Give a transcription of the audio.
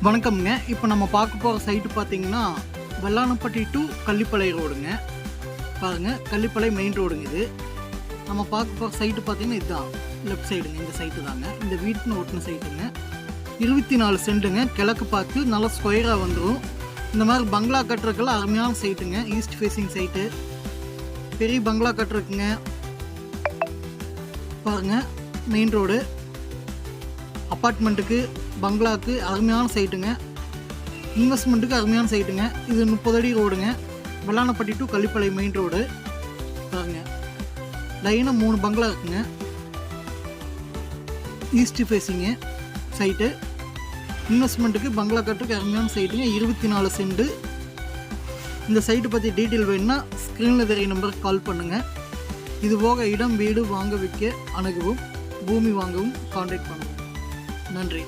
வணக்கம்ங்க. இப்போ நம்ம பார்க்க போகிற சைட்டு பார்த்தீங்கன்னா வெள்ளானப்பட்டி டு கள்ளிப்பாளைய ரோடுங்க. பாருங்க, கள்ளிப்பாளைய மெயின் ரோடுங்க இது. நம்ம பார்க்க போகிற சைட்டு பார்த்தீங்கன்னா இதுதான் லெஃப்ட் சைடுங்க. இந்த சைட்டு தாங்க இந்த வீட்டுன்னு ஓட்டின சைட்டுங்க. 24 சென்ட்டுங்க. கிழக்கு பார்த்து நல்லா ஸ்கொயராக வந்துடும். இந்த மாதிரி பங்களா கட்டுறதுக்கெல்லாம் அருமையான சைட்டுங்க. ஈஸ்ட் ஃபேஸிங் சைட்டு, பெரிய பங்களா கட்டுறதுக்குங்க. பாருங்கள், மெயின் ரோடு, அப்பார்ட்மெண்ட்டுக்கு, பங்களாவுக்கு அருமையான சைட்டுங்க. இன்வெஸ்ட்மெண்ட்டுக்கு அருமையான சைட்டுங்க. இது 30 அடி ரோடுங்க. வெள்ளானப்பட்டி டு கள்ளிப்பாளைய மெயின் ரோடு. பாருங்க, லைனாக 3 பங்களா இருக்குங்க. East facing site. இன்வெஸ்ட்மெண்ட்டுக்கு பங்களா கட்டுறதுக்கு அருமையான சைட்டுங்க. 24 சென்ட்டு. இந்த சைட்டு பற்றி டீட்டெயில் வேணுன்னா ஸ்க்ரீனில் தெரிய நம்பருக்கு கால் பண்ணுங்கள். இது போக இடம், வீடு வாங்க விற்க அணுகவும், பூமி வாங்கவும் கான்டாக்ட் பண்ணுங்கள். நன்றி.